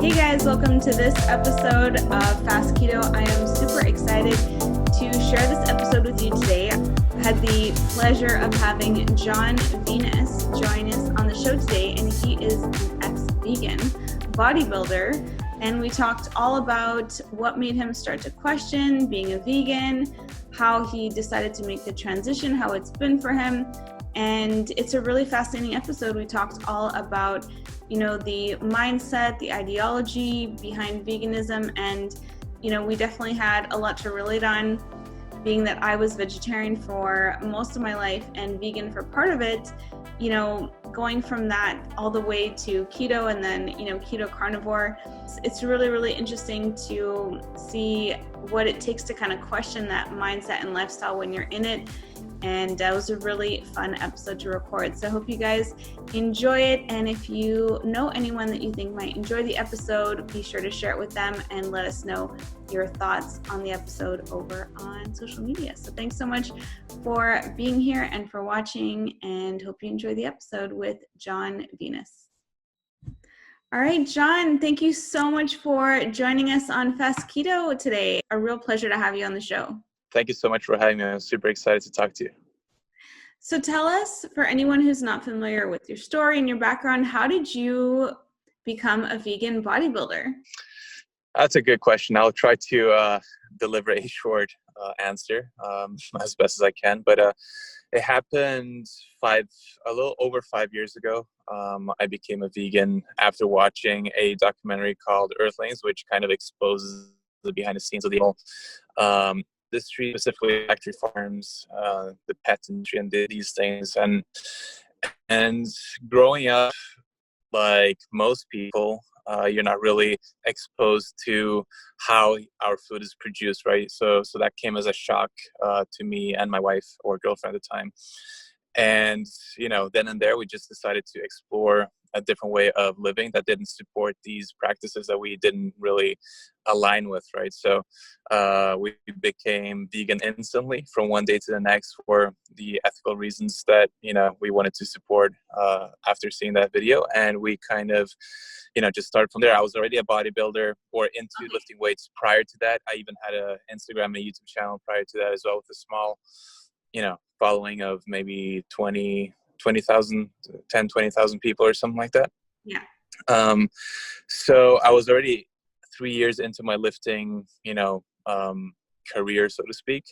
Hey guys, welcome to this episode of Fast Keto. I am super excited to share this episode with you today. I had the pleasure of having John Venus join us on the show today, and he is an ex-vegan bodybuilder. And we talked all about what made him start to question being a vegan, how he decided to make the transition, how it's been for him. And it's a really fascinating episode. We talked all about, the mindset, the ideology behind veganism. And, we definitely had a lot to relate on, being that I was vegetarian for most of my life and vegan for part of it, going from that all the way to keto and then, keto carnivore. It's really, really interesting to see what it takes to kind of question that mindset and lifestyle when you're in it. And that was a really fun episode to record. So I hope you guys enjoy it. And if you know anyone that you think might enjoy the episode, be sure to share it with them and let us know your thoughts on the episode over on social media. So thanks so much for being here and for watching, and hope you enjoy the episode with John Venus. All right, John, thank you so much for joining us on Fast Keto today. A real pleasure to have you on the show. Thank you so much for having me. I'm super excited to talk to you. So tell us, for anyone who's not familiar with your story and your background, how did you become a vegan bodybuilder? That's a good question. I'll try to deliver a short answer as best as I can. But it happened a little over 5 years ago. I became a vegan after watching a documentary called Earthlings, which kind of exposes the behind the scenes of the whole industry, specifically factory farms, the pet industry, and these things. And growing up, like most people, you're not really exposed to how our food is produced, right? So that came as a shock to me and my wife, or girlfriend at the time. And then and there, we just decided to explore a different way of living that didn't support these practices that we didn't really align with, right? So we became vegan instantly from one day to the next for the ethical reasons that, we wanted to support after seeing that video. And we kind of, just started from there. I was already a bodybuilder or into lifting weights prior to that. I even had an Instagram and YouTube channel prior to that as well, with a small, following of maybe 20,000 people or something like that. Yeah. So I was already 3 years into my lifting, career, so to speak.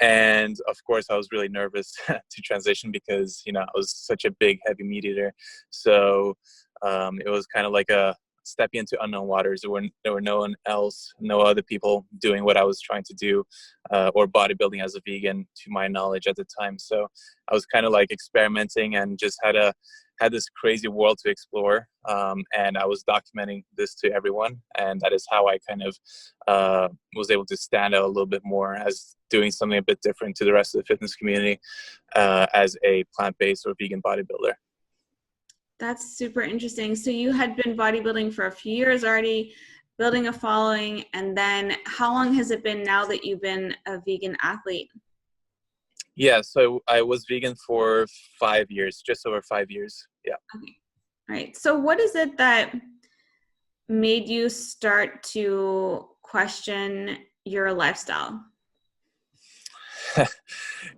And of course, I was really nervous to transition because, I was such a big, heavy meat eater. So it was kind of like a stepping into unknown waters. There were no other people doing what I was trying to do, or bodybuilding as a vegan, to my knowledge at the time. So I was kind of like experimenting and just had this crazy world to explore. And I was documenting this to everyone. And that is how I kind of was able to stand out a little bit more as doing something a bit different to the rest of the fitness community, as a plant-based or vegan bodybuilder. That's super interesting. So you had been bodybuilding for a few years already, building a following, and then how long has it been now that you've been a vegan athlete? Yeah, so I was vegan for 5 years, just over 5 years. Yeah. Okay. All right. So what is it that made you start to question your lifestyle?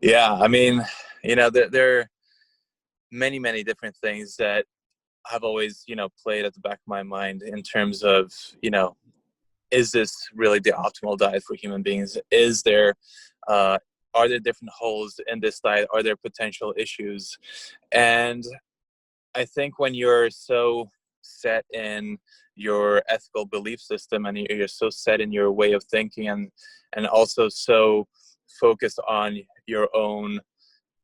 Yeah, I mean, there are many, many different things that have always, played at the back of my mind in terms of, is this really the optimal diet for human beings? Are there different holes in this diet? Are there potential issues? And I think when you're so set in your ethical belief system and you're so set in your way of thinking and also so focused on your own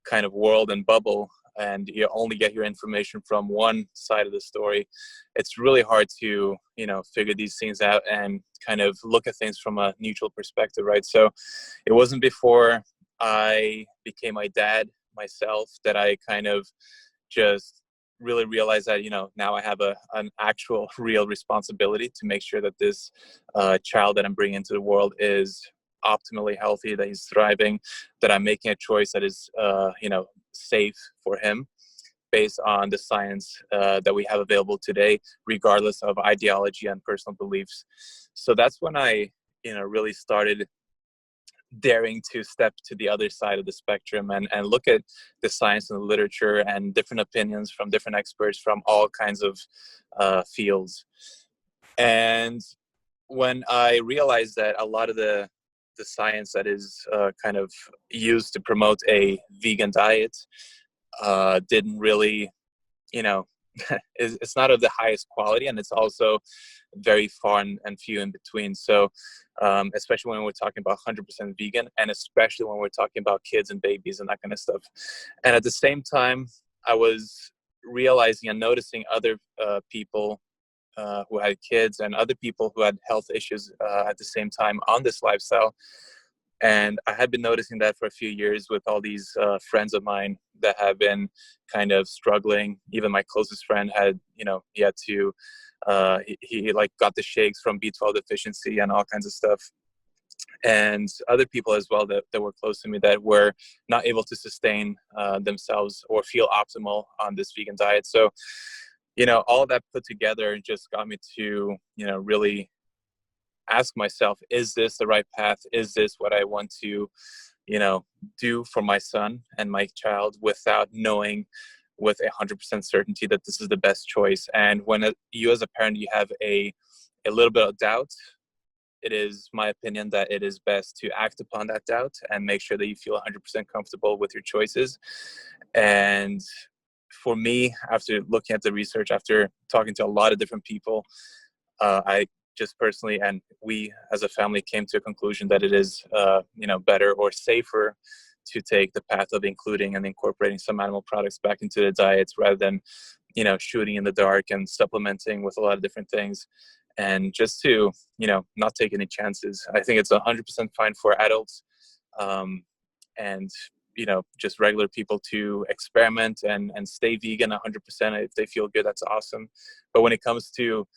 kind of world and bubble, and you only get your information from one side of the story, it's really hard to, figure these things out and kind of look at things from a neutral perspective, right? So it wasn't before I became my dad myself that I kind of just really realized that, now I have an actual real responsibility to make sure that this child that I'm bringing into the world is optimally healthy, that he's thriving, that I'm making a choice that is, safe for him based on the science that we have available today, regardless of ideology and personal beliefs. So that's when I, really started daring to step to the other side of the spectrum and look at the science and the literature and different opinions from different experts from all kinds of fields. And when I realized that a lot of the science that is kind of used to promote a vegan diet didn't really, it's not of the highest quality, and it's also very far and few in between. So especially when we're talking about 100% vegan, and especially when we're talking about kids and babies and that kind of stuff. And at the same time, I was realizing and noticing other people who had kids and other people who had health issues at the same time on this lifestyle. And I had been noticing that for a few years with all these friends of mine that have been kind of struggling. Even my closest friend had, he had to, he like got the shakes from B12 deficiency and all kinds of stuff. And other people as well that were close to me that were not able to sustain themselves or feel optimal on this vegan diet. So, all of that put together just got me to, really ask myself, is this the right path? Is this what I want to, do for my son and my child without knowing with 100% certainty that this is the best choice? And when you as a parent, you have a little bit of doubt, it is my opinion that it is best to act upon that doubt and make sure that you feel 100% comfortable with your choices. And for me, after looking at the research, after talking to a lot of different people, I just personally, and we as a family, came to a conclusion that it is, better or safer to take the path of including and incorporating some animal products back into the diets rather than, shooting in the dark and supplementing with a lot of different things. And just to, not take any chances. I think it's 100% fine for adults and, just regular people to experiment and stay vegan 100%. If they feel good, that's awesome. But when it comes to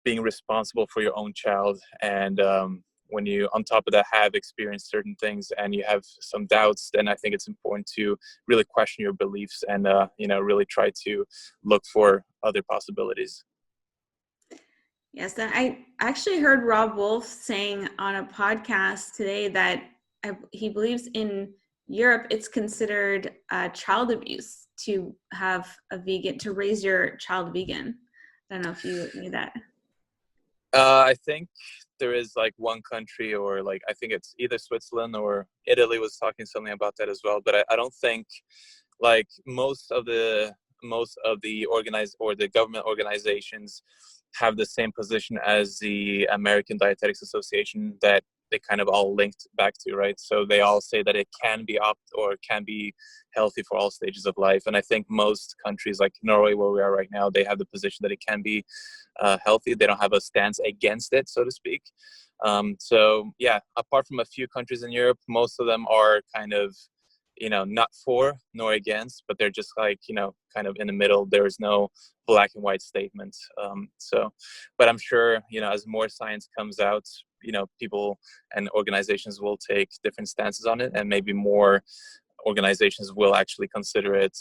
being responsible for your own child, and when you on top of that have experienced certain things and you have some doubts, then I think it's important to really question your beliefs and really try to look for other possibilities. Yes, and I actually heard Rob Wolf saying on a podcast today that he believes in Europe it's considered child abuse to have a vegan, to raise your child vegan. I don't know if you knew that. I think there is like one country, or like I think it's either Switzerland or Italy was talking something about that as well. But I don't think like most of the organized or the government organizations have the same position as the American Dietetics Association that they kind of all linked back to, right? So they all say that it can be can be healthy for all stages of life. And I think most countries like Norway, where we are right now, they have the position that it can be healthy. They don't have a stance against it, so to speak. So yeah, apart from a few countries in Europe, most of them are kind of, not for nor against, but they're just like, kind of in the middle. There is no black and white statement. But I'm sure, as more science comes out, people and organizations will take different stances on it, and maybe more organizations will actually consider it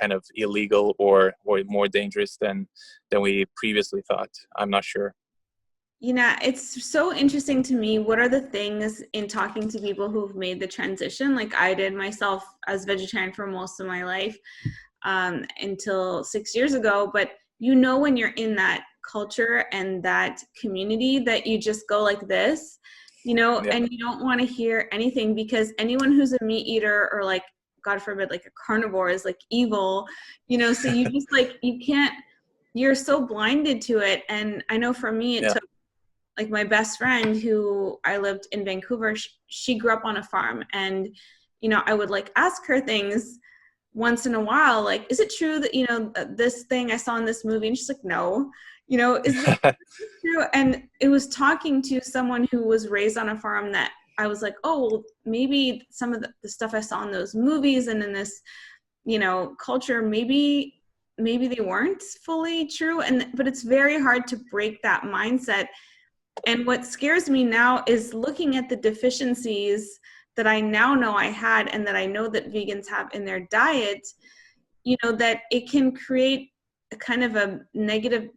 kind of illegal or more dangerous than we previously thought. I'm not sure. It's so interesting to me. What are the things in talking to people who've made the transition? Like I did myself as vegetarian for most of my life until 6 years ago. But when you're in that culture and that community that you just go like this, yeah. And you don't want to hear anything, because anyone who's a meat eater or like, God forbid, like a carnivore is like evil, so you just like, you're so blinded to it. And I know for me, it took, like my best friend who I lived in Vancouver, she grew up on a farm, and, I would like ask her things once in a while, like, is it true that, this thing I saw in this movie? And she's like, no, is this true? And it was talking to someone who was raised on a farm that I was like, oh, well, maybe some of the stuff I saw in those movies and in this, culture, maybe they weren't fully true. But it's very hard to break that mindset. And what scares me now is looking at the deficiencies that I now know I had and that I know that vegans have in their diet. that it can create a kind of a negative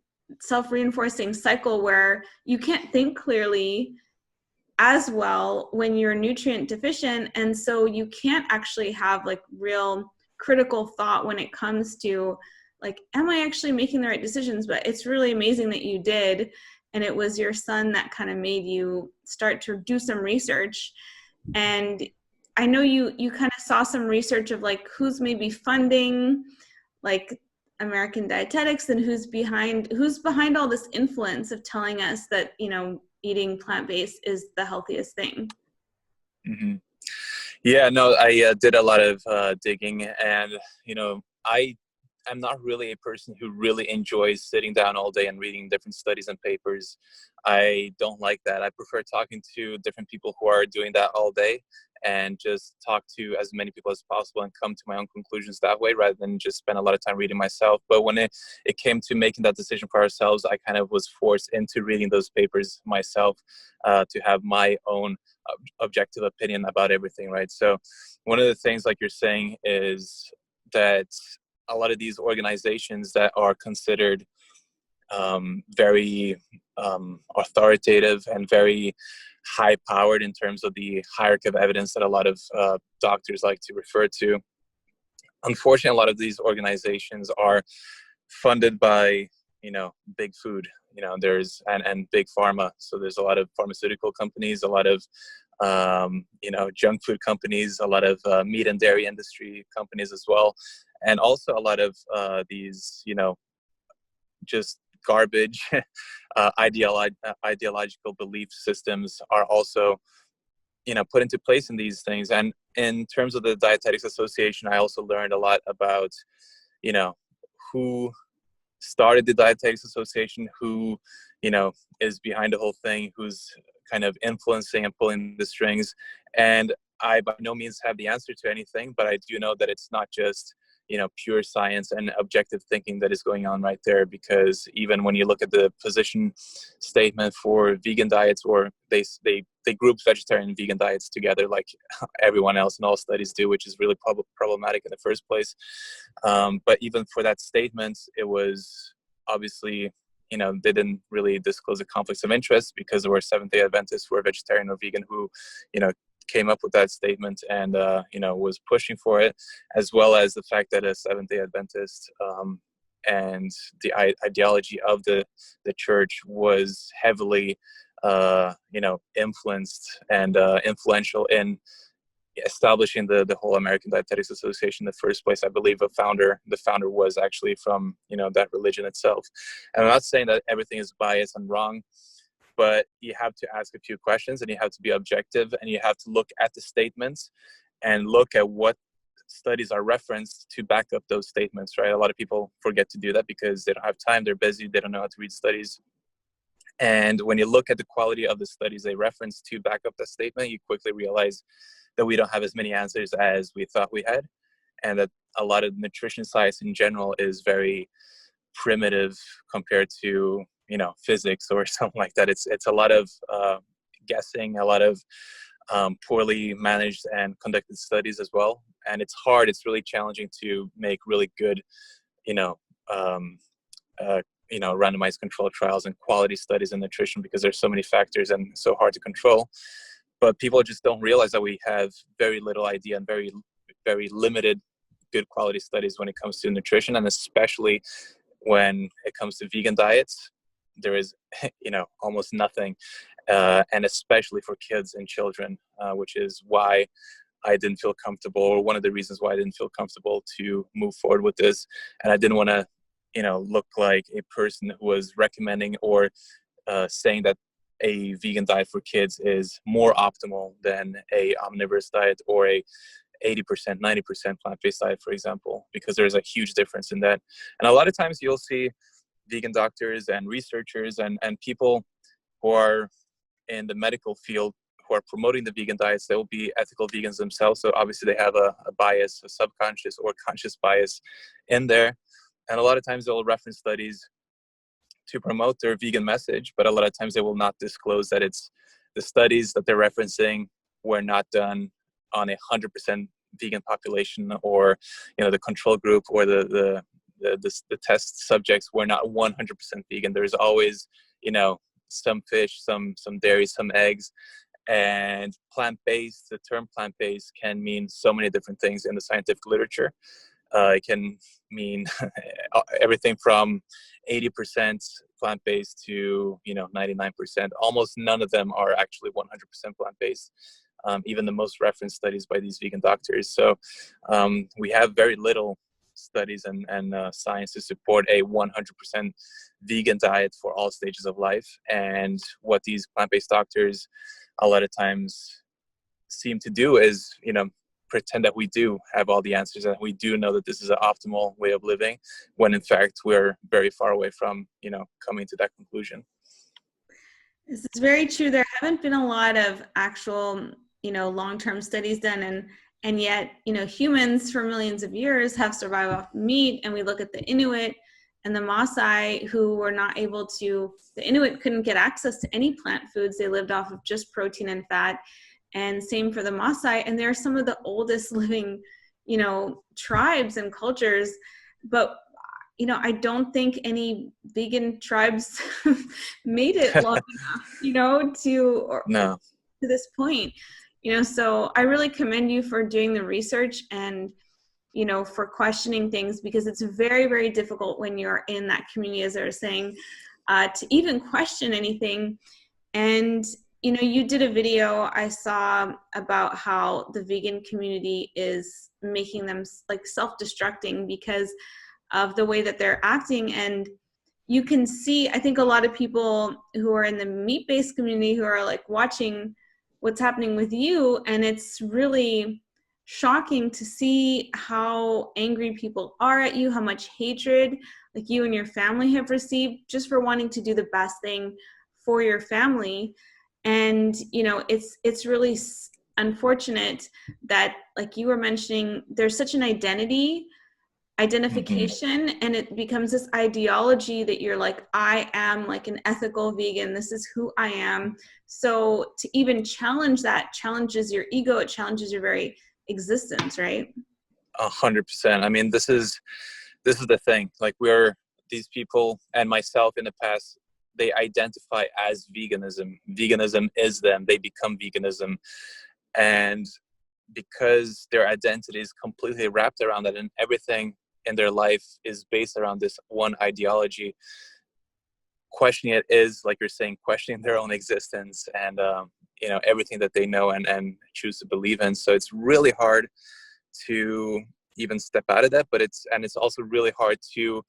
self-reinforcing cycle where you can't think clearly as well when you're nutrient deficient. And so you can't actually have like real critical thought when it comes to like, am I actually making the right decisions? But it's really amazing that you did. And it was your son that kind of made you start to do some research. And I know you kind of saw some research of like who's maybe funding like American dietetics and who's behind all this influence of telling us that, eating plant-based is the healthiest thing. Mm-hmm. Yeah, no, I did a lot of digging, and I'm not really a person who really enjoys sitting down all day and reading different studies and papers. I don't like that. I prefer talking to different people who are doing that all day and just talk to as many people as possible and come to my own conclusions that way rather than just spend a lot of time reading myself. But when it came to making that decision for ourselves, I kind of was forced into reading those papers myself to have my own objective opinion about everything, right? So one of the things, like you're saying, is that a lot of these organizations that are considered very authoritative and very high powered in terms of the hierarchy of evidence that a lot of doctors like to refer to. Unfortunately, a lot of these organizations are funded by, big food, and big pharma. So there's a lot of pharmaceutical companies, a lot of, junk food companies, a lot of meat and dairy industry companies as well. And also a lot of these, just garbage ideological belief systems are also put into place in these things. And in terms of the Dietetics Association, I also learned a lot about who started the Dietetics Association, who is behind the whole thing, who's kind of influencing and pulling the strings. And I by no means have the answer to anything, but I do know that it's not just pure science and objective thinking that is going on right there, because even when you look at the position statement for vegan diets, or they group vegetarian and vegan diets together like everyone else and all studies do, which is really problematic in the first place. But even for that statement, it was obviously, they didn't really disclose the conflicts of interest, because there were Seventh-day Adventists who were vegetarian or vegan who, came up with that statement and, was pushing for it, as well as the fact that a Seventh-day Adventist and the ideology of the church was heavily, influenced and influential in establishing the whole American Dietetics Association in the first place. I believe the founder was actually from, that religion itself. And I'm not saying that everything is biased and wrong, but you have to ask a few questions and you have to be objective, and you have to look at the statements and look at what studies are referenced to back up those statements, right? A lot of people forget to do that because they don't have time, they're busy, they don't know how to read studies. And when you look at the quality of the studies they reference to back up the statement, you quickly realize that we don't have as many answers as we thought we had, and that a lot of nutrition science in general is very primitive compared to physics or something like that. It's a lot of guessing, a lot of poorly managed and conducted studies as well. And it's hard. It's really challenging to make really good, randomized controlled trials and quality studies in nutrition, because there's so many factors and so hard to control. But people just don't realize that we have very little idea and very, very limited good quality studies when it comes to nutrition, and especially when it comes to vegan diets. There is, almost nothing, and especially for kids and children, which is why I didn't feel comfortable, or one of the reasons why I didn't feel comfortable to move forward with this. And I didn't want to, look like a person who was recommending or saying that a vegan diet for kids is more optimal than a omnivorous diet or a 80%, 90% plant-based diet, for example, because there's a huge difference in that. And a lot of times you'll see vegan doctors and researchers and people who are in the medical field who are promoting the vegan diets. They will be ethical vegans themselves. So obviously they have a bias, a subconscious or conscious bias in there. And a lot of times they'll reference studies to promote their vegan message, but a lot of times they will not disclose that it's the studies that they're referencing were not done on 100% vegan population, or the control group, or the test subjects were not 100% vegan. There's always some fish, some dairy, some eggs. And plant-based, the term plant-based can mean so many different things in the scientific literature. It can mean everything from 80% plant-based to 99%. Almost none of them are actually 100% plant-based. Even the most referenced studies by these vegan doctors. So we have very little studies and science to support a 100% vegan diet for all stages of life. And what these plant-based doctors a lot of times seem to do is pretend that we do have all the answers, and we do know that this is an optimal way of living, when in fact we're very far away from coming to that conclusion. This is very true. There haven't been a lot of actual long-term studies done, and yet humans for millions of years have survived off meat. And we look at the Inuit and the Maasai, who were not able to, the Inuit couldn't get access to any plant foods. They lived off of just protein and fat. And same for the Maasai. And they're some of the oldest living, tribes and cultures. But, I don't think any vegan tribes made it long enough, to this point. So I really commend you for doing the research and, for questioning things, because it's very, very difficult when you're in that community, as I was saying, to even question anything. And, you did a video I saw about how the vegan community is making them like self-destructing because of the way that they're acting. And you can see, I think a lot of people who are in the meat-based community who are like watching what's happening with you, and it's really shocking to see how angry people are at you, how much hatred like you and your family have received just for wanting to do the best thing for your family. And it's really unfortunate that, like you were mentioning, there's such an identification, and it becomes this ideology that you're like, I am like an ethical vegan, this is who I am. So to even challenge that challenges your ego, it challenges your very existence, right? 100%. I mean, this is the thing. Like, these people, and myself in the past, they identify as veganism. Veganism is them. They become veganism. And because their identity is completely wrapped around that, and everything in their life is based around this one ideology, questioning it is, like you're saying, questioning their own existence and everything that they know and choose to believe in. So it's really hard to even step out of that, but it's also really hard to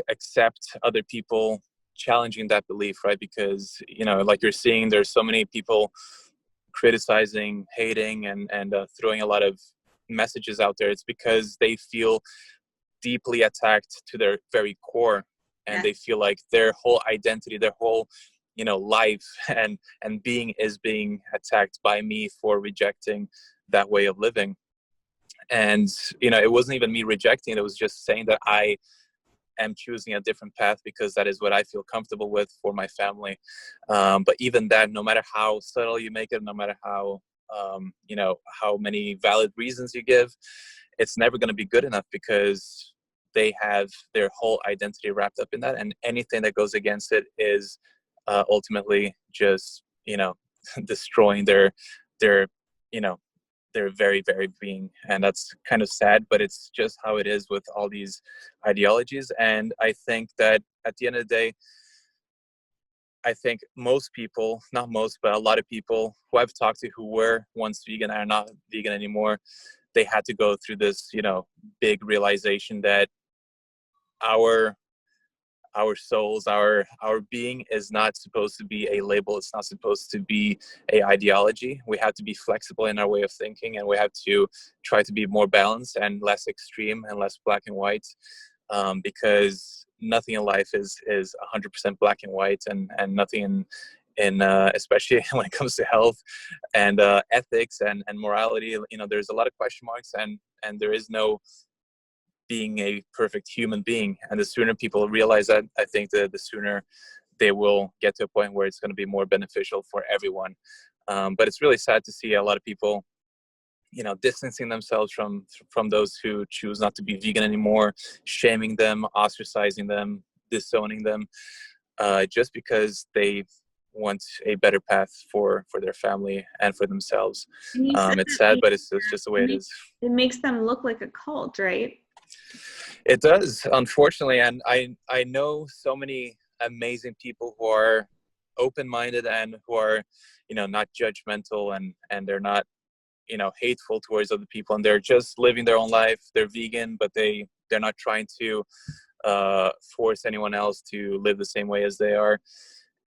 accept other people challenging that belief, right? Because like you're seeing, there's so many people criticizing, hating, and throwing a lot of messages out there. It's because they feel deeply attacked to their very core, and they feel like their whole identity, their whole life and being is being attacked by me for rejecting that way of living. And it wasn't even me rejecting it was just saying that I am choosing a different path because that is what I feel comfortable with for my family. But even that, no matter how subtle you make it, no matter how how many valid reasons you give, it's never going to be good enough, because they have their whole identity wrapped up in that, and anything that goes against it is ultimately just destroying their very, very being. And that's kind of sad, but it's just how it is with all these ideologies. And I think that at the end of the day, I think most people, not most, but a lot of people who I've talked to who were once vegan are not vegan anymore, they had to go through this big realization that our souls, our being is not supposed to be a label. It's not supposed to be a ideology. We have to be flexible in our way of thinking, and we have to try to be more balanced and less extreme and less black and white, because nothing in life is 100% black and white, and nothing in especially when it comes to health and ethics and morality, there's a lot of question marks, and there is no being a perfect human being. And the sooner people realize that, I think the sooner they will get to a point where it's going to be more beneficial for everyone. But it's really sad to see a lot of people distancing themselves from those who choose not to be vegan anymore, shaming them, ostracizing them, disowning them, just because they want a better path for their family and for themselves. And you said It's that, sad, like, but it's just the way it is. it makes them look like a cult, right? It does, unfortunately. And I know so many amazing people who are open-minded and who are, not judgmental, and they're not, hateful towards other people, and they're just living their own life. They're vegan, but they're not trying to force anyone else to live the same way as they are.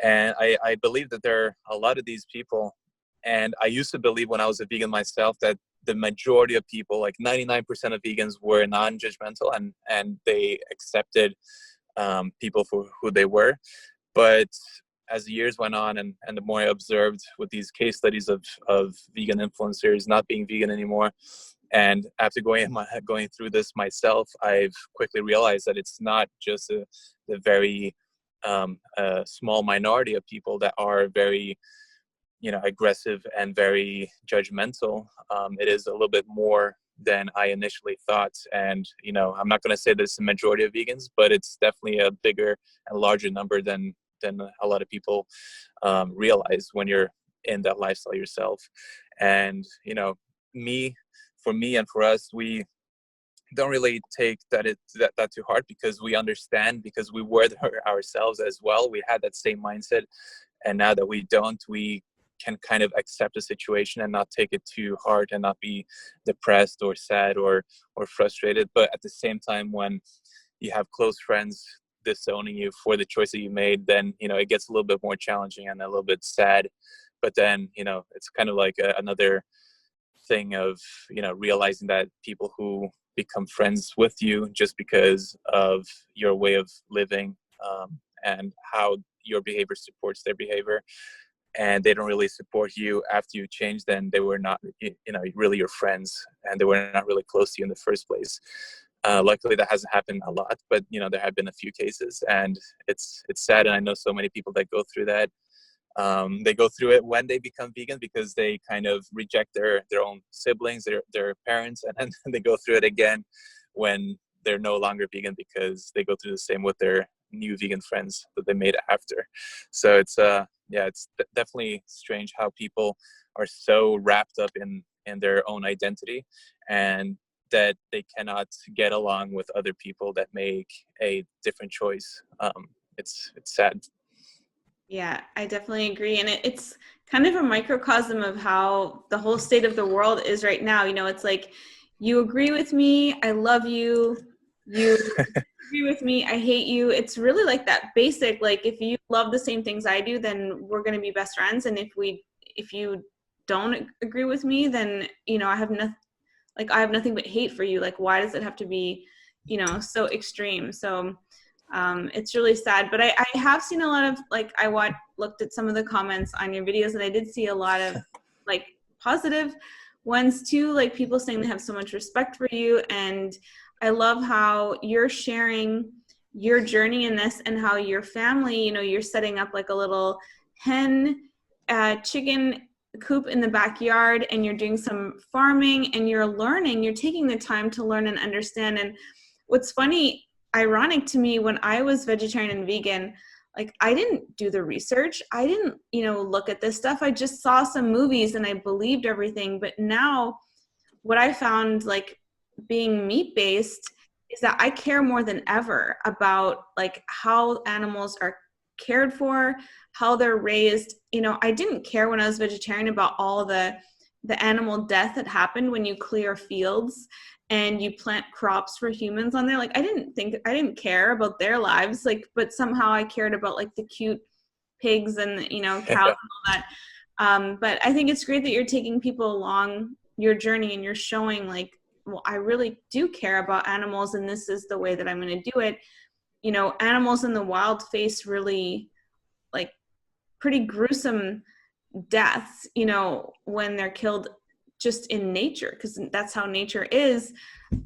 And I believe that there are a lot of these people. And I used to believe, when I was a vegan myself, that the majority of people, like 99% of vegans, were non-judgmental, and they accepted people for who they were. But as the years went on, and the more I observed with these case studies of vegan influencers not being vegan anymore, and after going through this myself, I've quickly realized that it's not just the very small minority of people that are very, aggressive and very judgmental. It is a little bit more than I initially thought. And, I'm not going to say that it's the majority of vegans, but it's definitely a bigger and larger number than a lot of people realize when you're in that lifestyle yourself. And, for me and for us, we don't really take that to heart, because we understand, because we were there ourselves as well. We had that same mindset. And now that we don't, we can kind of accept the situation and not take it too hard, and not be depressed or sad or frustrated. But at the same time, when you have close friends disowning you for the choice that you made, then it gets a little bit more challenging and a little bit sad. But then it's kind of like another thing of realizing that people who become friends with you just because of your way of living, and how your behavior supports their behavior, and they don't really support you after you change, then they were not really your friends, and they were not really close to you in the first place. Luckily, that hasn't happened a lot, but there have been a few cases, and it's sad. And I know so many people that go through that. They go through it when they become vegan, because they kind of reject their own siblings, their parents, and then they go through it again when they're no longer vegan, because they go through the same with their new vegan friends that they made after. So it's definitely strange how people are so wrapped up in their own identity, and that they cannot get along with other people that make a different choice. It's sad. Yeah, I definitely agree. And it's kind of a microcosm of how the whole state of the world is right now. It's like, you agree with me, I love you. You agree with me, I hate you. It's really like that basic, like, if you love the same things I do, then we're going to be best friends. And if you don't agree with me, then, I have nothing but hate for you. Like, why does it have to be, so extreme? So it's really sad. But I have seen a lot of, like, looked at some of the comments on your videos, and I did see a lot of like positive ones too, like people saying they have so much respect for you. And I love how you're sharing your journey in this, and how your family, you're setting up like a little chicken coop in the backyard, and you're doing some farming, and you're taking the time to learn and understand. And what's funny, ironic to me, when I was vegetarian and vegan, like, I didn't do the research. I didn't, look at this stuff. I just saw some movies and I believed everything. But now what I found, like, being meat-based, is that I care more than ever about, like, how animals are cared for, how they're raised. I didn't care when I was vegetarian about all the animal death that happened when you clear fields and you plant crops for humans on there. Like, I didn't care about their lives, like, but somehow I cared about, like, the cute pigs and, cows and all that. But I think it's great that you're taking people along your journey, and you're showing, like, well, I really do care about animals, and this is the way that I'm going to do it. Animals in the wild face really, like, pretty gruesome deaths, when they're killed just in nature, because that's how nature is.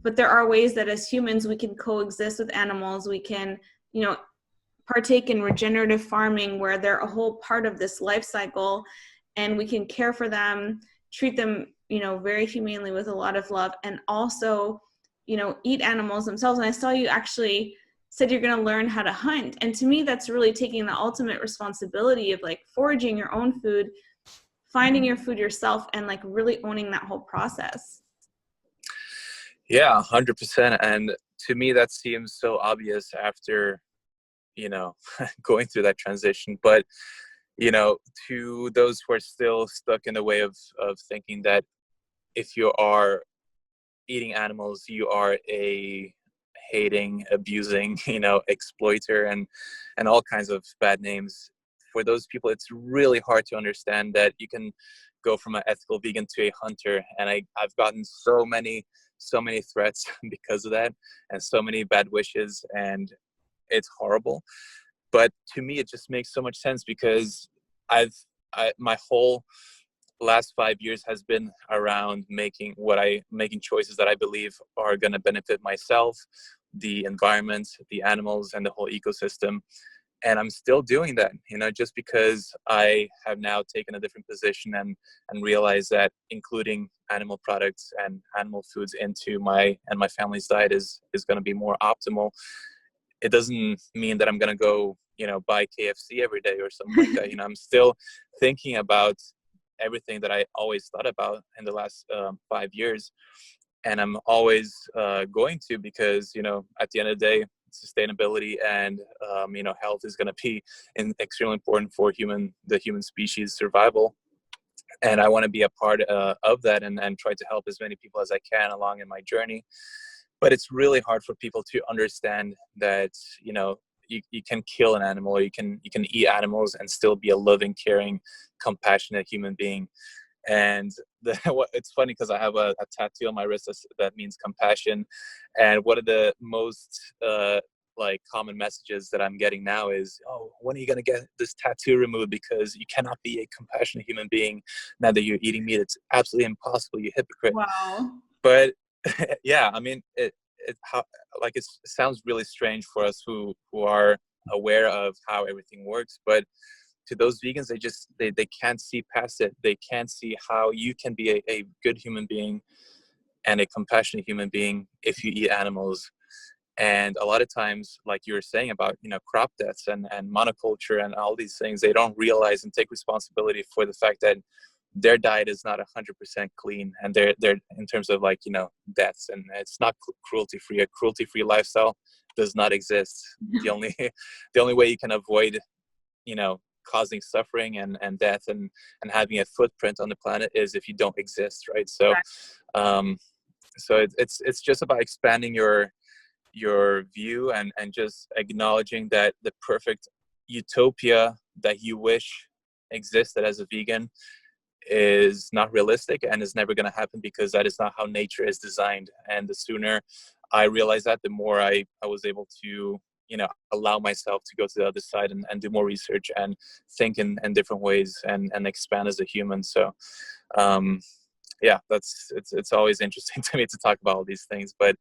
But there are ways that as humans we can coexist with animals. We can, partake in regenerative farming, where they're a whole part of this life cycle, and we can care for them, treat them very humanely with a lot of love, and also, eat animals themselves. And I saw you actually said you're going to learn how to hunt. And to me, that's really taking the ultimate responsibility of like foraging your own food, finding your food yourself, and like really owning that whole process. Yeah, 100%. And to me, that seems so obvious after, going through that transition. But, to those who are still stuck in the way of thinking that if you are eating animals, you are a hating, abusing, exploiter, and all kinds of bad names. For those people, it's really hard to understand that you can go from an ethical vegan to a hunter. And I've gotten so many threats because of that, and so many bad wishes, and it's horrible. But to me, it just makes so much sense because my whole last 5 years has been around making choices that I believe are going to benefit myself, the environment, the animals, and the whole ecosystem. And I'm still doing that, just because I have now taken a different position and realized that including animal products and animal foods into my family's diet is going to be more optimal. It doesn't mean that I'm going to go, buy KFC every day or something like that. I'm still thinking about everything that I always thought about in the last 5 years. And I'm always going to, because, at the end of the day, sustainability and, health is going to be extremely important for the human species survival. And I want to be a part of that and try to help as many people as I can along in my journey. But it's really hard for people to understand that, you can kill an animal, or you can eat animals and still be a loving, caring, compassionate human being. And it's funny because I have a tattoo on my wrist that means compassion. And one of the most common messages that I'm getting now is, oh, when are you going to get this tattoo removed? Because you cannot be a compassionate human being now that you're eating meat. It's absolutely impossible, you hypocrite. Wow. But yeah, I mean, it sounds really strange for us who are aware of how everything works, but to those vegans, they can't see past it. They can't see how you can be a good human being and a compassionate human being if you eat animals. And a lot of times, like you were saying about, crop deaths and monoculture and all these things, they don't realize and take responsibility for the fact that their diet is not 100% clean, and they're in terms of deaths, and it's not cruelty free. A cruelty free lifestyle does not exist. The only way you can avoid causing suffering and death and having a footprint on the planet is if you don't exist, right? So it's just about expanding your view and just acknowledging that the perfect utopia that you wish existed as a vegan is not realistic and is never going to happen, because that is not how nature is designed. And the sooner I realized that, the more I was able to allow myself to go to the other side and do more research and think in different ways and expand as a human. So yeah, it's always interesting to me to talk about all these things, but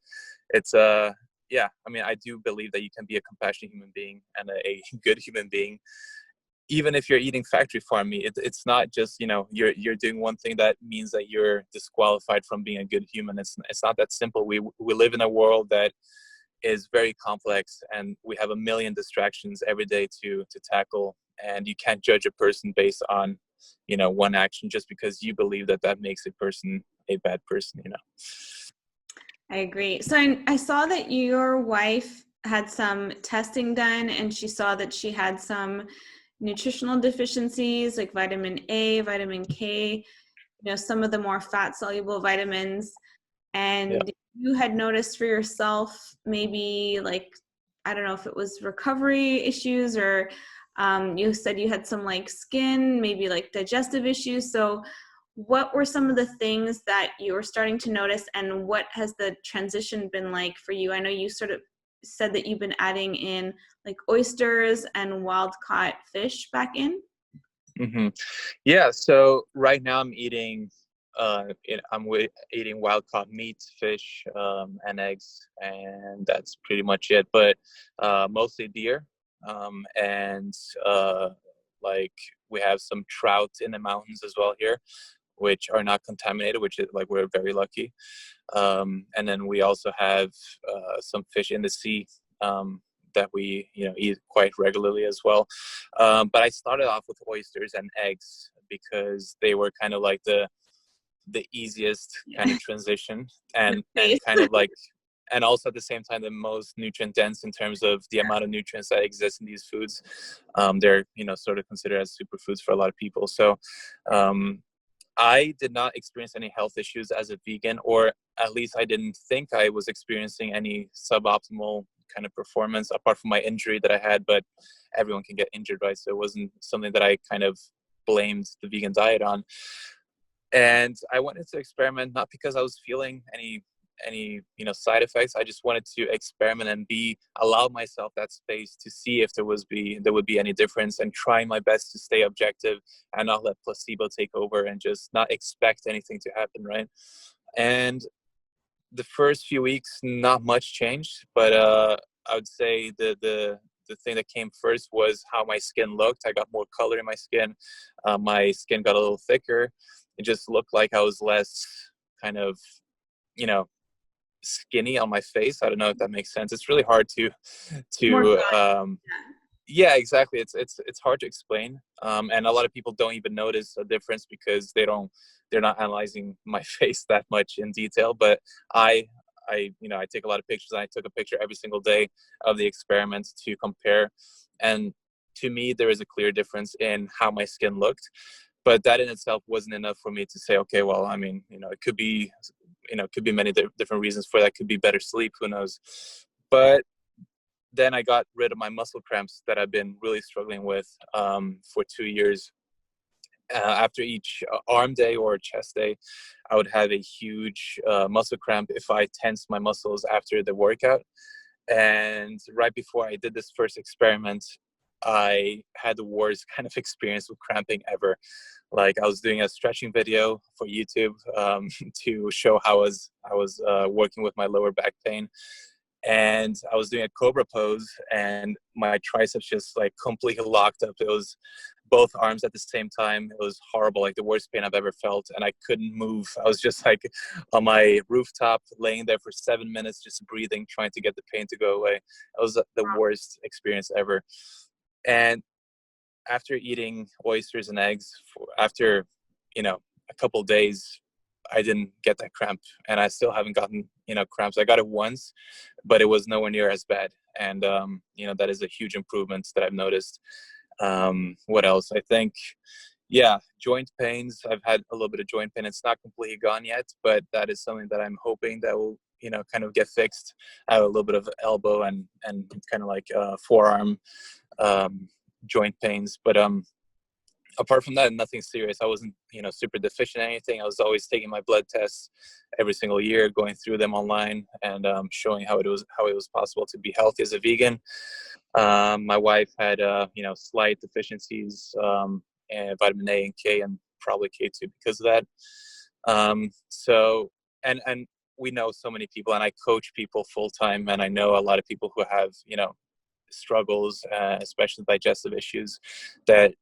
it's yeah, I mean, I do believe that you can be a compassionate human being and a good human being even if you're eating factory farm meat. It's not just you're doing one thing that means that you're disqualified from being a good human. It's not that simple. We live in a world that is very complex, and we have a million distractions every day to tackle, and you can't judge a person based on one action just because you believe that makes a person a bad person. I agree. So I saw that your wife had some testing done, and she saw that she had some nutritional deficiencies like vitamin A, vitamin K, some of the more fat soluble vitamins. And Yeah. you had noticed for yourself, maybe I don't know if it was recovery issues, or you said you had some skin, maybe digestive issues. So what were some of the things that you were starting to notice, and what has the transition been like for you? I know you sort of said that you've been adding in oysters and wild caught fish back in. Mm-hmm. Yeah. So right now I'm eating eating wild caught meat, fish, and eggs, and that's pretty much it. But mostly deer, and we have some trout in the mountains as well here. which are not contaminated, which is like, we're very lucky. And then we also have some fish in the sea that we, eat quite regularly as well. But I started off with oysters and eggs because they were kind of like the easiest kind of transition, and kind of like, and also at the same time the most nutrient dense in terms of the amount of nutrients that exist in these foods. They're sort of considered as superfoods for a lot of people. So I did not experience any health issues as a vegan, or at least I didn't think I was experiencing any suboptimal kind of performance apart from my injury that I had. But everyone can get injured, right? So it wasn't something that I kind of blamed the vegan diet on. And I wanted to experiment, not because I was feeling any side effects. I just wanted to experiment and allow myself that space to see if there would be any difference, and try my best to stay objective and not let placebo take over and just not expect anything to happen, right? And the first few weeks, not much changed, but I would say the thing that came first was how my skin looked. I got more color in my skin. My skin got a little thicker. It just looked like I was less kind of, skinny on my face. I don't know if that makes sense. It's really hard to yeah, exactly. It's hard to explain. And a lot of people don't even notice a difference because they're not analyzing my face that much in detail. But I take a lot of pictures, and I took a picture every single day of the experiment to compare. And to me, there is a clear difference in how my skin looked. But that in itself wasn't enough for me to say, okay, well, I mean, it could be, many different reasons for that. Could be better sleep, who knows? But then I got rid of my muscle cramps that I've been really struggling with for 2 years. After each arm day or chest day, I would have a huge muscle cramp if I tensed my muscles after the workout. And right before I did this first experiment, I had the worst kind of experience with cramping ever. Like, I was doing a stretching video for YouTube to show how I was working with my lower back pain. And I was doing a cobra pose, and my triceps just like completely locked up. It was both arms at the same time. It was horrible, like the worst pain I've ever felt. And I couldn't move. I was just like on my rooftop, laying there for 7 minutes, just breathing, trying to get the pain to go away. It was the worst experience ever. And after eating oysters and eggs, after, a couple days, I didn't get that cramp, and I still haven't gotten, cramps. I got it once, but it was nowhere near as bad. And, that is a huge improvement that I've noticed. What else? I think, joint pains. I've had a little bit of joint pain. It's not completely gone yet, but that is something that I'm hoping that will, kind of get fixed. I have a little bit of elbow and kind of like forearm joint pains, but apart from that, nothing serious. I wasn't, super deficient in anything. I was always taking my blood tests every single year, going through them online, and showing how it was possible to be healthy as a vegan. My wife had, slight deficiencies, and vitamin A and K, and probably K2 because of that. So, and we know so many people, and I coach people full time, and I know a lot of people who have, struggles, especially digestive issues, that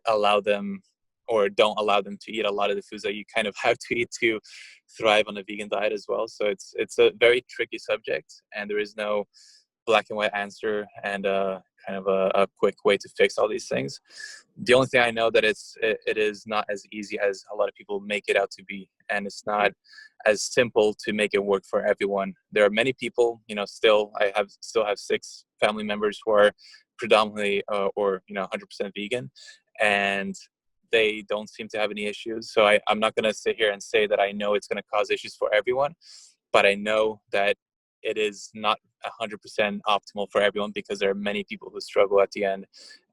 allow them or don't allow them to eat a lot of the foods that you kind of have to eat to thrive on a vegan diet as well. So it's a very tricky subject, and there is no black and white answer and kind of a quick way to fix all these things. The only thing I know that it is not as easy as a lot of people make it out to be, and it's not as simple to make it work for everyone. There are many people, I still have 6 family members who are predominantly or 100% vegan, and they don't seem to have any issues. So I'm not going to sit here and say that I know it's going to cause issues for everyone, but I know that it is not 100% optimal for everyone, because there are many people who struggle at the end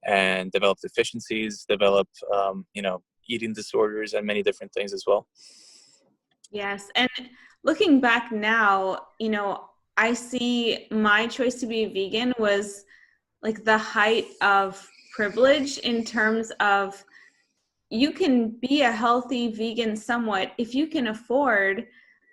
and develop deficiencies, develop, eating disorders, and many different things as well. Yes. And looking back now, I see my choice to be vegan was like the height of privilege, in terms of you can be a healthy vegan somewhat if you can afford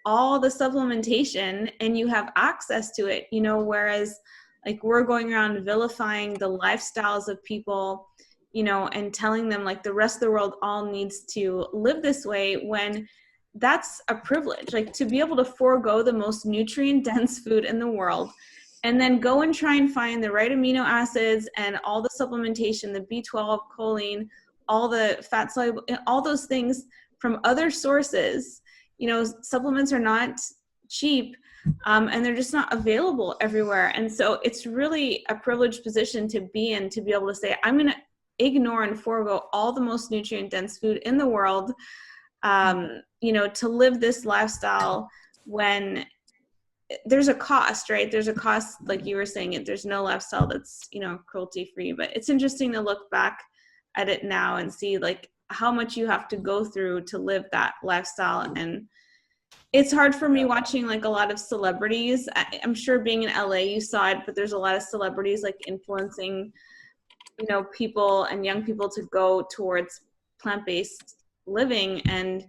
all the supplementation and you have access to it, whereas like we're going around vilifying the lifestyles of people and telling them like the rest of the world all needs to live this way, when that's a privilege, like to be able to forego the most nutrient dense food in the world and then go and try and find the right amino acids and all the supplementation, the B12, choline, all the fat soluble, all those things from other sources. Supplements are not cheap, and they're just not available everywhere. And so it's really a privileged position to be in, to be able to say, I'm going to ignore and forego all the most nutrient dense food in the world, to live this lifestyle, when there's a cost, right? There's a cost, like you were saying, there's no lifestyle that's, cruelty free. But it's interesting to look back at it now and see like how much you have to go through to live that lifestyle. And it's hard for me watching like a lot of celebrities. I'm sure being in LA you saw it, but there's a lot of celebrities like influencing people and young people to go towards plant-based living. And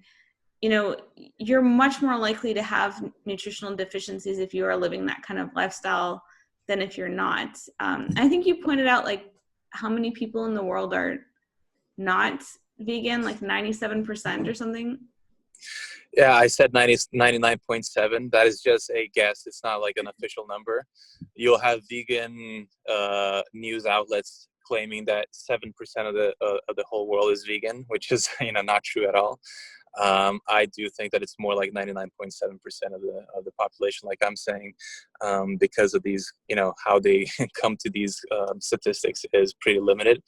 you're much more likely to have nutritional deficiencies if you are living that kind of lifestyle than if you're not. I think you pointed out like how many people in the world are not vegan, like 97% or something. Yeah, I said 99.7. That is just a guess. It's not like an official number. You'll have vegan news outlets claiming that 7% of the whole world is vegan, which is not true at all. I do think that it's more like 99.7% of the population, like I'm saying, because of these, how they come to these statistics is pretty limited.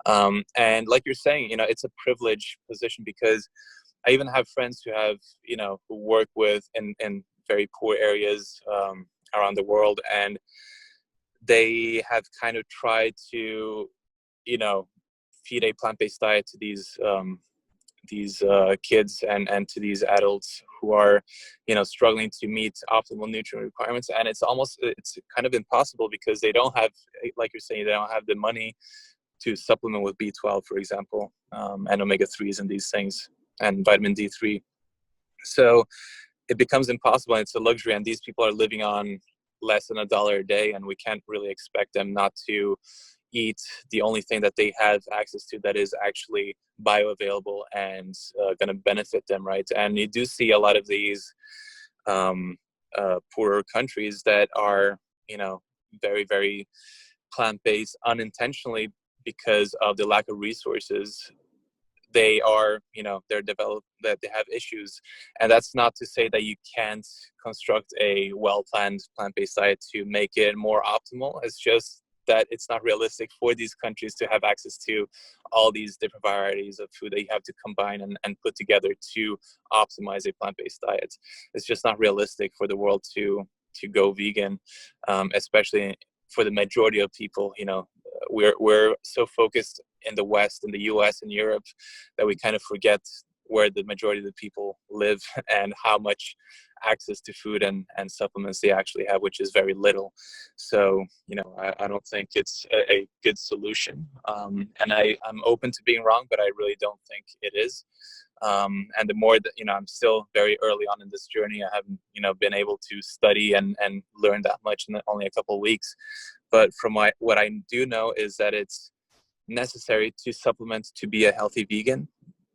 And like you're saying, it's a privileged position, because I even have friends who have, who work with in very poor areas around the world, and they have kind of tried to, feed a plant-based diet to these kids and to these adults who are, struggling to meet optimal nutrient requirements. And it's kind of impossible, because they don't have, like you're saying, they don't have the money to supplement with B12, for example, and omega-3s and these things, and vitamin D3. So it becomes impossible, and it's a luxury. And these people are living on less than $1 a day, and we can't really expect them not to eat the only thing that they have access to that is actually bioavailable and going to benefit them, right? And you do see a lot of these poorer countries that are, very, very plant-based unintentionally because of the lack of resources. They are, they're developed, that they have issues. And that's not to say that you can't construct a well-planned plant-based diet to make it more optimal. It's just that it's not realistic for these countries to have access to all these different varieties of food that you have to combine and put together to optimize a plant-based diet. It's just not realistic for the world to go vegan, especially for the majority of people. We're so focused in the West, in the US and Europe, that we kind of forget where the majority of the people live and how much access to food and supplements they actually have, which is very little. So, I don't think it's a good solution. And I'm open to being wrong, but I really don't think it is. And the more that, I'm still very early on in this journey. I haven't, been able to study and learn that much in only a couple of weeks. But from what I do know is that it's necessary to supplement to be a healthy vegan,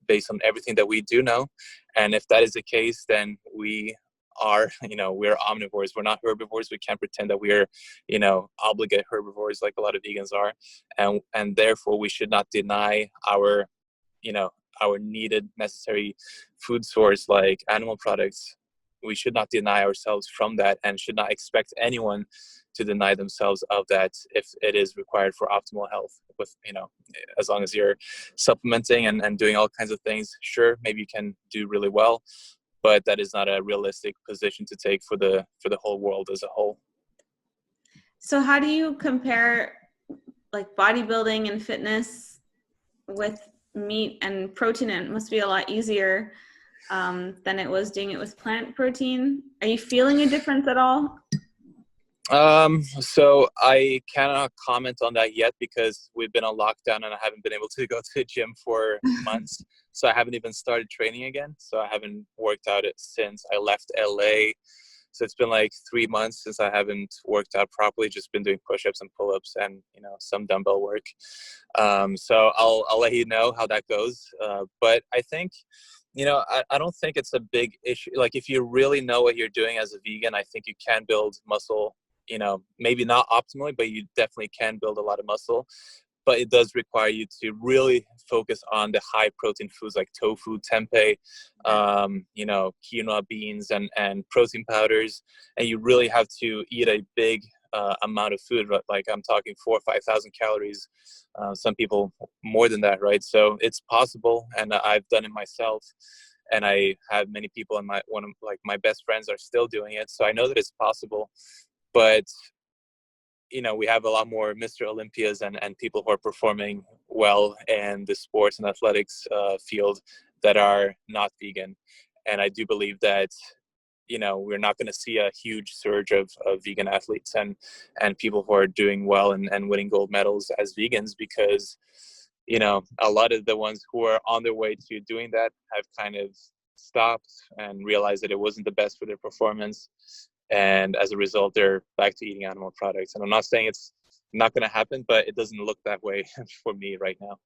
based on everything that we do know. And if that is the case, then we are, we're omnivores. We're not herbivores. We can't pretend that we're, obligate herbivores like a lot of vegans are. And therefore we should not deny our, our needed necessary food source, like animal products. We should not deny ourselves from that, and should not expect anyone to deny themselves of that if it is required for optimal health. With, as long as you're supplementing and doing all kinds of things, sure, maybe you can do really well, but that is not a realistic position to take for the whole world as a whole. So how do you compare like bodybuilding and fitness with meat and protein? It must be a lot easier than it was doing it with plant protein. Are you feeling a difference at all? So I cannot comment on that yet, because we've been on lockdown and I haven't been able to go to the gym for months. So I haven't even started training again. So I haven't worked out it since I left LA So it's been like 3 months since I haven't worked out properly, just been doing push-ups and pull-ups and, some dumbbell work. So I'll let you know how that goes. But I think, I don't think it's a big issue. Like, if you really know what you're doing as a vegan, I think you can build muscle, maybe not optimally, but you definitely can build a lot of muscle. But it does require you to really focus on the high protein foods like tofu, tempeh, quinoa beans and protein powders. And you really have to eat a big amount of food, like I'm talking 4,000 or 5,000 calories. Some people more than that, right? So it's possible, and I've done it myself. And I have many people in my best friends are still doing it. So I know that it's possible, but we have a lot more Mr. Olympias and people who are performing well in the sports and athletics field that are not vegan. And I do believe that, we're not going to see a huge surge of vegan athletes and people who are doing well and winning gold medals as vegans, because, a lot of the ones who are on their way to doing that have kind of stopped and realized that it wasn't the best for their performance. And as a result, they're back to eating animal products. And I'm not saying it's not going to happen, but it doesn't look that way for me right now.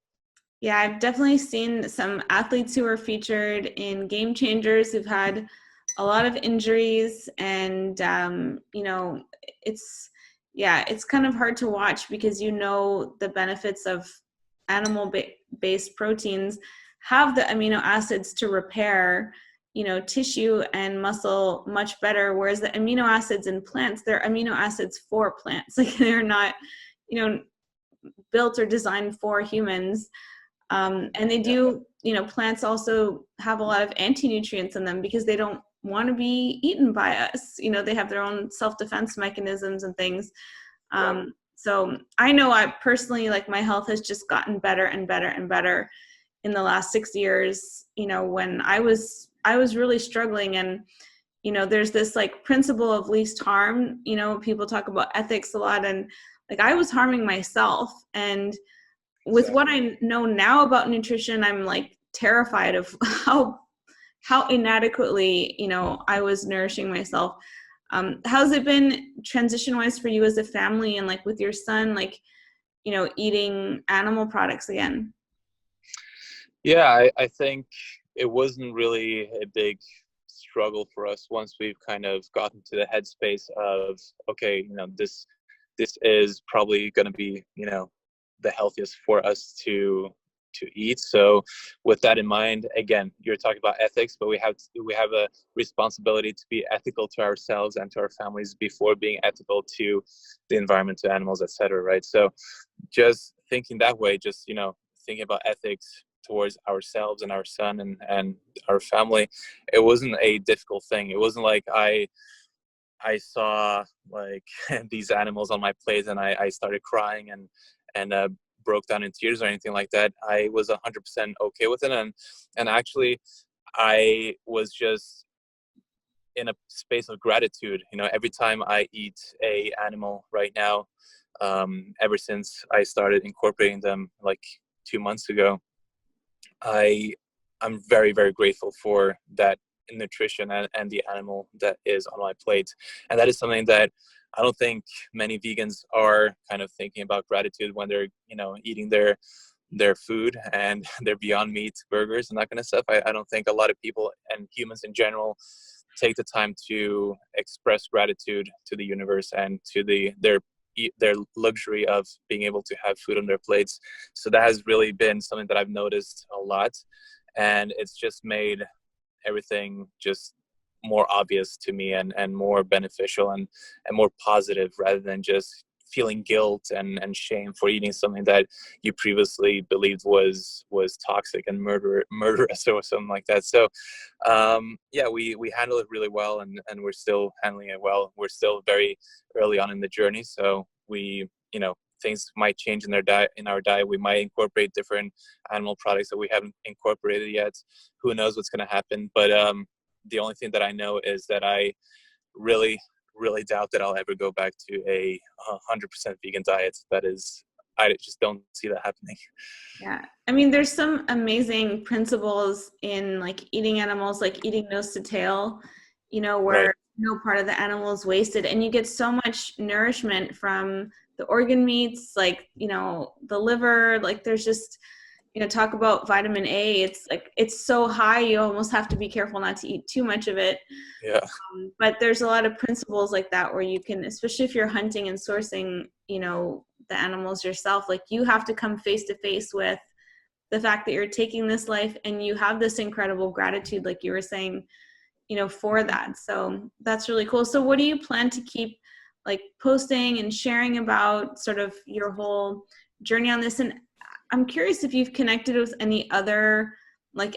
Yeah, I've definitely seen some athletes who are featured in Game Changers who've had a lot of injuries, and it's kind of hard to watch because the benefits of animal-based proteins have the amino acids to repair tissue and muscle much better, whereas the amino acids in plants, they're amino acids for plants. Like, they're not built or designed for humans. And they do, plants also have a lot of anti-nutrients in them because they don't want to be eaten by us. They have their own self-defense mechanisms and things. So I know I personally, like, my health has just gotten better and better and better in the last 6 years. When I was really struggling, and, there's this like principle of least harm. People talk about ethics a lot, and like, I was harming myself. And with what I know now about nutrition, I'm like terrified of how inadequately, I was nourishing myself. How's it been transition-wise for you as a family, and like with your son, like, eating animal products again? Yeah, I think it wasn't really a big struggle for us once we've kind of gotten to the headspace of, okay, this is probably going to be, the healthiest for us to eat. So with that in mind, again, you're talking about ethics, but we have a responsibility to be ethical to ourselves and to our families before being ethical to the environment, to animals, etc. Right? So just thinking that way, just thinking about ethics towards ourselves and our son and our family, it wasn't a difficult thing. It wasn't like I saw like these animals on my plate and I started crying and broke down in tears or anything like that. I was 100% okay with it, and actually I was just in a space of gratitude. Every time I eat a animal right now, ever since I started incorporating them like 2 months ago, I'm very, very grateful for that nutrition and the animal that is on my plate. And that is something that I don't think many vegans are kind of thinking about gratitude when they're, eating their food and their Beyond Meat burgers and that kind of stuff. I don't think a lot of people and humans in general take the time to express gratitude to the universe and to their luxury of being able to have food on their plates. So that has really been something that I've noticed a lot, and it's just made everything just more obvious to me and more beneficial and more positive, rather than just feeling guilt and shame for eating something that you previously believed was toxic and murderous or something like that. So we handle it really well, and we're still handling it well. We're still very early on in the journey, so we things might change in our diet. We might incorporate different animal products that we haven't incorporated yet. Who knows what's going to happen? But the only thing that I know is that I really doubt that I'll ever go back to a 100% vegan diet. I just don't see that happening. Yeah. I mean, there's some amazing principles in like eating animals, like eating nose to tail, where, Right. no part of the animal is wasted, and you get so much nourishment from the organ meats, like, you know, the liver. Like, there's just, you know, talk about vitamin A, it's like it's so high you almost have to be careful not to eat too much of it. Yeah. But there's a lot of principles like that where you can, especially if you're hunting and sourcing, you know, the animals yourself, like you have to come face to face with the fact that you're taking this life, and you have this incredible gratitude, like you were saying, you know, for that. So that's really cool. So what do you plan to keep like posting and sharing about sort of your whole journey on this? And I'm curious if you've connected with any other like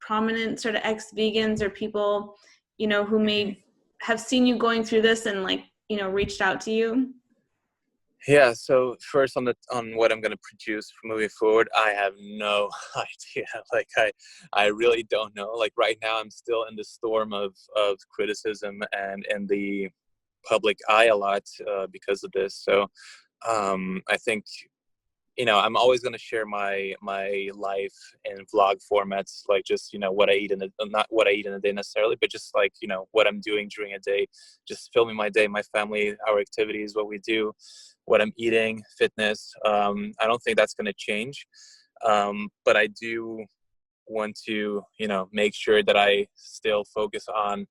prominent sort of ex-vegans or people, you know, who may have seen you going through this and like, you know, reached out to you. Yeah, so first on what I'm going to produce moving forward, I have no idea. Like I really don't know. Like right now I'm still in the storm of criticism and in the public eye a lot because of this. So I think, you know, I'm always going to share my life in vlog formats, like just, you know, what I eat not what I eat in a day necessarily, but just like, you know, what I'm doing during a day, just filming my day, my family, our activities, what we do, what I'm eating, fitness. I don't think that's going to change. But I do want to, you know, make sure that I still focus on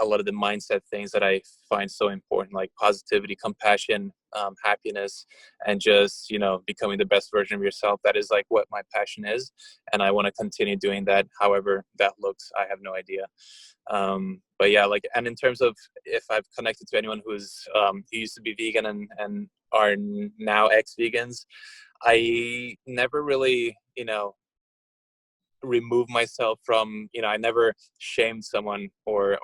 a lot of the mindset things that I find so important, like positivity, compassion, happiness, and just, you know, becoming the best version of yourself. That is like what my passion is. And I want to continue doing that. However that looks, I have no idea. But yeah, like, and in terms of if I've connected to anyone who's, who used to be vegan and are now ex-vegans, I never really, you know, remove myself from, you know, I never shamed someone or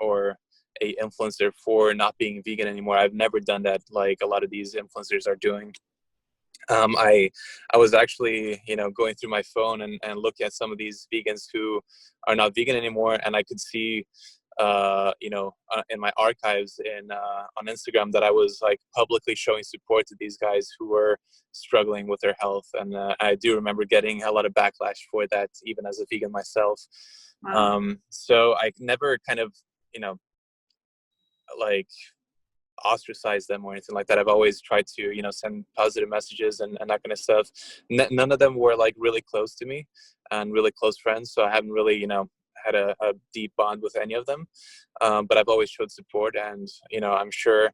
a influencer for not being vegan anymore. I've never done that like a lot of these influencers are doing. I was actually, you know, going through my phone and looking at some of these vegans who are not vegan anymore, and I could see, you know, in my archives on Instagram that I was like publicly showing support to these guys who were struggling with their health, and I do remember getting a lot of backlash for that, even as a vegan myself. Wow. So I never kind of, you know, like ostracize them or anything like that. I've always tried to, you know, send positive messages and that kind of stuff. None of them were like really close to me and really close friends, so I haven't really, you know, had a deep bond with any of them. But I've always showed support, and, you know, I'm sure,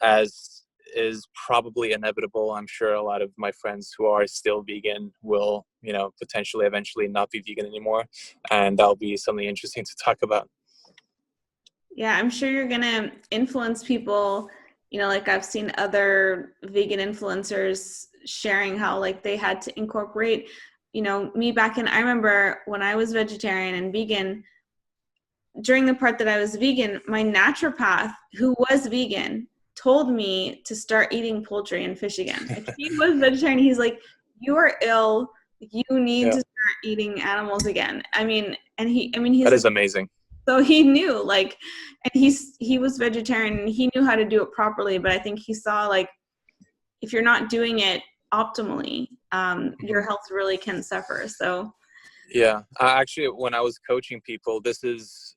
as is probably inevitable, I'm sure a lot of my friends who are still vegan will, you know, potentially eventually not be vegan anymore, and that'll be something interesting to talk about. Yeah, I'm sure you're gonna influence people, you know, like I've seen other vegan influencers sharing how like they had to incorporate, you know, me back in, I remember when I was vegetarian and vegan, during the part that I was vegan, my naturopath, who was vegan, told me to start eating poultry and fish again. Like, he was vegetarian. He's like, you are ill. You need Yeah, to start eating animals again. I mean, and he's that a, is amazing. so he knew, like, and he was vegetarian and he knew how to do it properly. But I think he saw, like, if you're not doing it optimally, your health really can suffer. So Yeah, actually, when I was coaching people, this is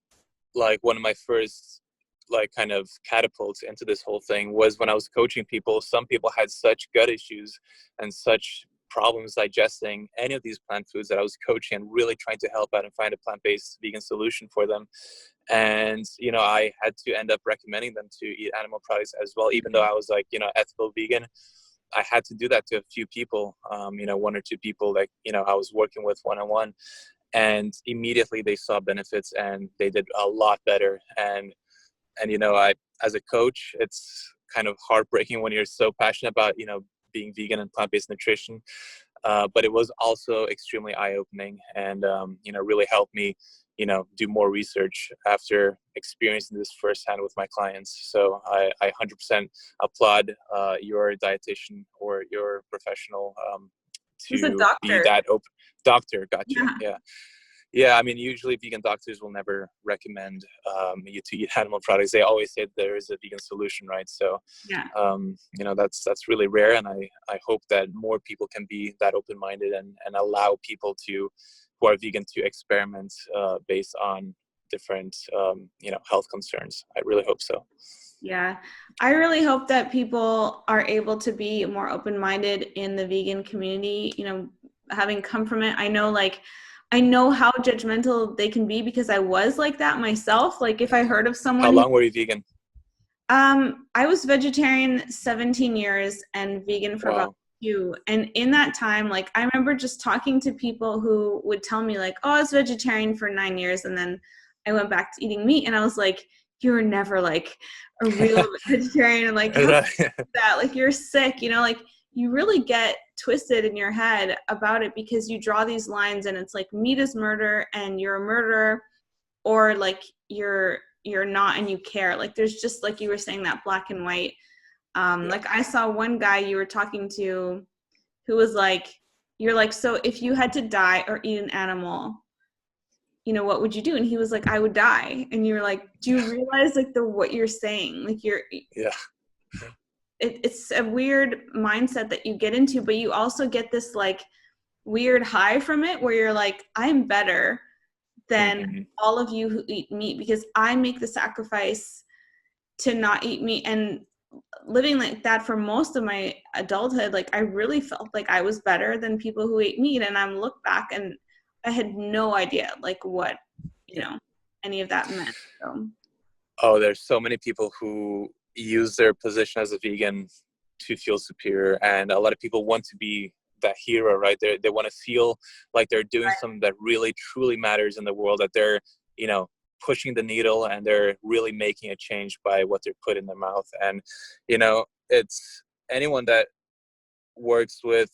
like one of my first like kind of catapults into this whole thing, was when I was coaching people. Some people had such gut issues and such problems digesting any of these plant foods that I was coaching and really trying to help out and find a plant-based vegan solution for them. And, you know, I had to end up recommending them to eat animal products as well, even though I was like, you know, ethical vegan. I had to do that to a few people, you know, one or two people that, you know, I was working with one-on-one, and immediately they saw benefits and they did a lot better. And you know, I, as a coach, it's kind of heartbreaking when you're so passionate about, you know, being vegan and plant-based nutrition, but it was also extremely eye-opening, and you know, really helped me, you know, do more research after experiencing this firsthand with my clients. So I 100% applaud your dietitian or your professional he's a to be doctor. that open. Doctor, gotcha. Yeah. Yeah. Yeah, I mean, usually vegan doctors will never recommend you to eat animal products. They always say there is a vegan solution, right? So, Yeah. you know, that's really rare, and I hope that more people can be that open-minded and allow people to who are vegan to experiment based on different, health concerns. I really hope so. Yeah, I really hope that people are able to be more open-minded in the vegan community, having come from it. I know how judgmental they can be because I was like that myself. Like if I heard of someone How long were you vegan? I was vegetarian 17 years and vegan for about Wow. 2. And in that time, like I remember just talking to people who would tell me like, oh, I was vegetarian for 9 years and then I went back to eating meat. And I was like, you were never like a real vegetarian, and like how that, like you're sick, like you really get twisted in your head about it because you draw these lines and it's like meat is murder and you're a murderer, or like you're not and you care. Like there's just, like you were saying, that black and white. Like I saw one guy you were talking to who was like, you're like, so if you had to die or eat an animal, what would you do? And he was like, I would die. And you were like, do you realize like what you're saying? Like it's a weird mindset that you get into, but you also get this like weird high from it where you're like, I'm better than all of you who eat meat because I make the sacrifice to not eat meat. And living like that for most of my adulthood, like I really felt like I was better than people who ate meat. And I'm look back and I had no idea like what, any of that meant. So. Oh, there's so many people who use their position as a vegan to feel superior. And a lot of people want to be that hero, right? They want to feel like they're doing something that really, truly matters in the world, that they're, pushing the needle and they're really making a change by what they're putting in their mouth. And, it's anyone that works with,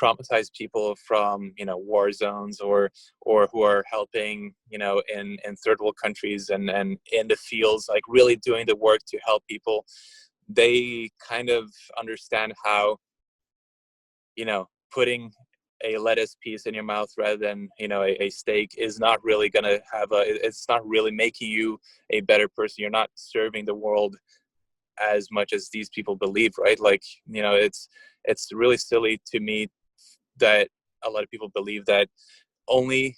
traumatized people from war zones or who are helping in third world countries and in the fields, like really doing the work to help people. They kind of understand how putting a lettuce piece in your mouth rather than a steak is not really gonna it's not really making you a better person. You're not serving the world as much as these people believe, right? Like it's really silly to me that a lot of people believe that only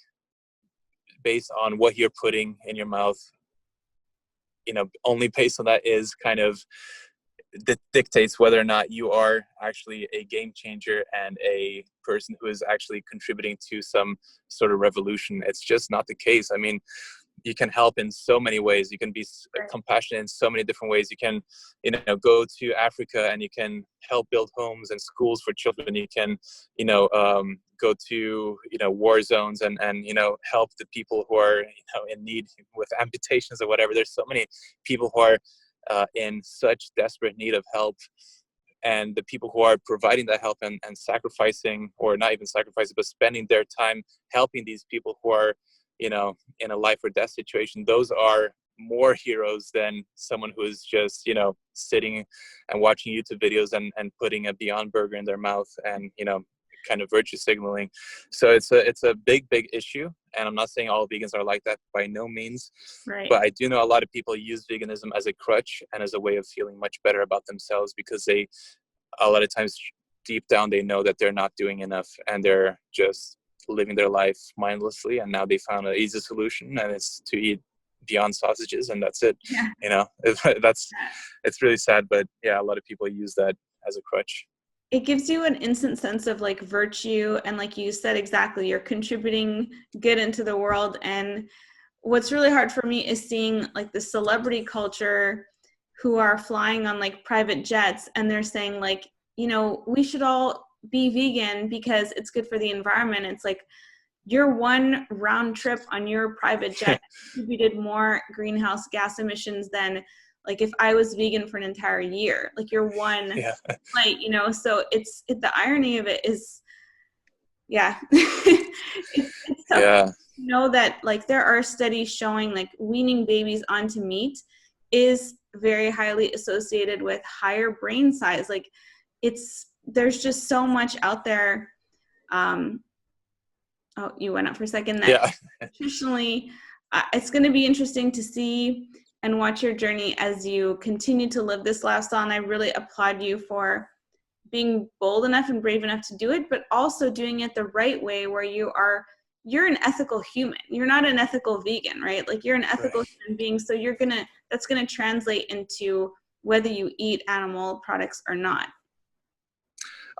based on what you're putting in your mouth, only based on that is kind of that dictates whether or not you are actually a game changer and a person who is actually contributing to some sort of revolution. It's just not the case. I mean, you can help in so many ways. You can be compassionate in so many different ways. You can, go to Africa and you can help build homes and schools for children. You can, go to, war zones and help the people who are, in need with amputations or whatever. There's so many people who are in such desperate need of help. And the people who are providing that help and sacrificing, or not even sacrificing, but spending their time helping these people who are, in a life or death situation, those are more heroes than someone who is just, sitting and watching YouTube videos and putting a Beyond Burger in their mouth and, kind of virtue signaling. So it's a big issue. And I'm not saying all vegans are like that, by no means. Right. But I do know a lot of people use veganism as a crutch and as a way of feeling much better about themselves, because a lot of times deep down, they know that they're not doing enough and they're just living their life mindlessly, and now they found an easy solution, and it's to eat Beyond sausages, and that's it. It's really sad, but yeah, a lot of people use that as a crutch. It gives you an instant sense of like virtue, and like you said, exactly, you're contributing good into the world. And what's really hard for me is seeing like the celebrity culture who are flying on like private jets, and they're saying like, we should all be vegan because it's good for the environment. It's like your one round trip on your private jet contributed more greenhouse gas emissions than like if I was vegan for an entire year. Like your one flight, so it's the irony of it is, it's tough to know that like there are studies showing like weaning babies onto meat is very highly associated with higher brain size. Like there's just so much out there. Oh, you went up for a second. Nutritionally, it's going to be interesting to see and watch your journey as you continue to live this lifestyle. And I really applaud you for being bold enough and brave enough to do it, but also doing it the right way where you're an ethical human. You're not an ethical vegan, right? Like you're an ethical human being. So that's going to translate into whether you eat animal products or not.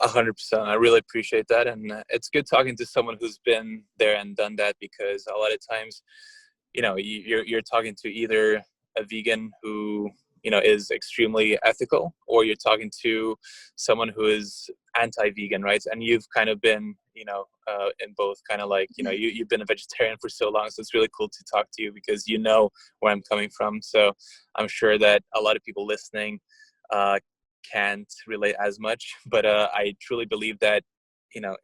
100%. I really appreciate that. And it's good talking to someone who's been there and done that, because a lot of times, you're talking to either a vegan who, is extremely ethical, or you're talking to someone who is anti-vegan, right? And you've kind of been, in both, kind of like, you've been a vegetarian for so long. So it's really cool to talk to you because you know where I'm coming from. So I'm sure that a lot of people listening can't relate as much, but I truly believe that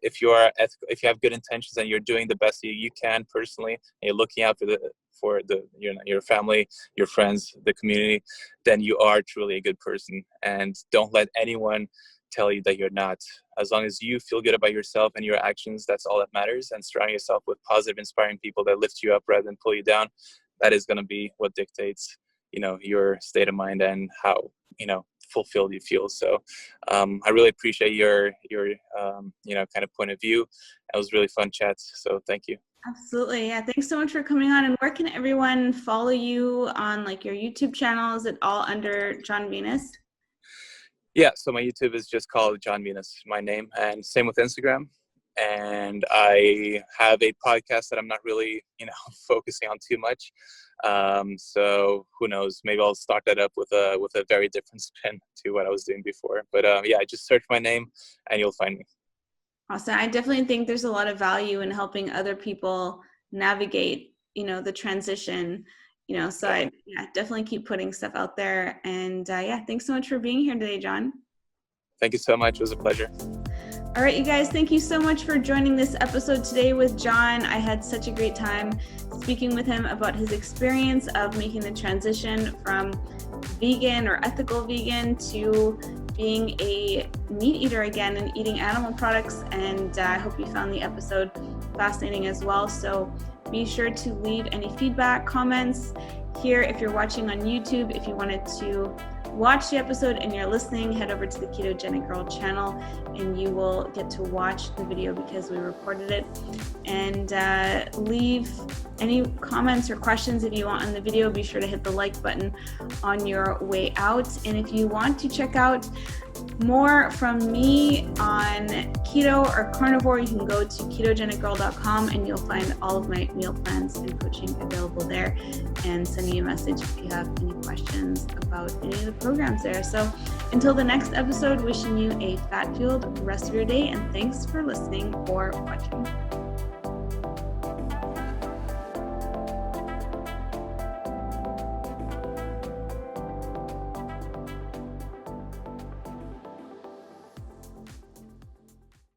if you are ethical, if you have good intentions and you're doing the best you can personally, and you're looking out for your family, your friends, the community, then you are truly a good person. And don't let anyone tell you that you're not. As long as you feel good about yourself and your actions, that's all that matters. And surround yourself with positive, inspiring people that lift you up rather than pull you down. That is going to be what dictates your state of mind and how fulfilled you feel. So I really appreciate your kind of point of view. It was really fun chats. So thank you. Absolutely. Yeah. Thanks so much for coming on. And where can everyone follow you on like your YouTube channel? Is it all under John Venus? Yeah. So my YouTube is just called John Venus, my name, and same with Instagram. And I have a podcast that I'm not really, focusing on too much. So who knows, maybe I'll start that up with a very different spin to what I was doing before. But yeah, just search my name and you'll find me. Awesome. I definitely think there's a lot of value in helping other people navigate, the transition, so I definitely keep putting stuff out there. And thanks so much for being here today, John. Thank you so much. It was a pleasure. All right, you guys, thank you so much for joining this episode today with John. I had such a great time speaking with him about his experience of making the transition from vegan or ethical vegan to being a meat eater again and eating animal products. And I hope you found the episode fascinating as well. So be sure to leave any feedback, comments here if you're watching on YouTube. If you wanted to watch the episode and you're listening, head over to the Ketogenic Girl channel and you will get to watch the video because we recorded it. And leave any comments or questions if you want on the video. Be sure to hit the like button on your way out. And if you want to check out more from me on keto or carnivore, you can go to ketogenicgirl.com and you'll find all of my meal plans and coaching available there, and send me a message if you have any questions about any of the programs there. So until the next episode, wishing you a fat-fueled rest of your day, and thanks for listening or watching.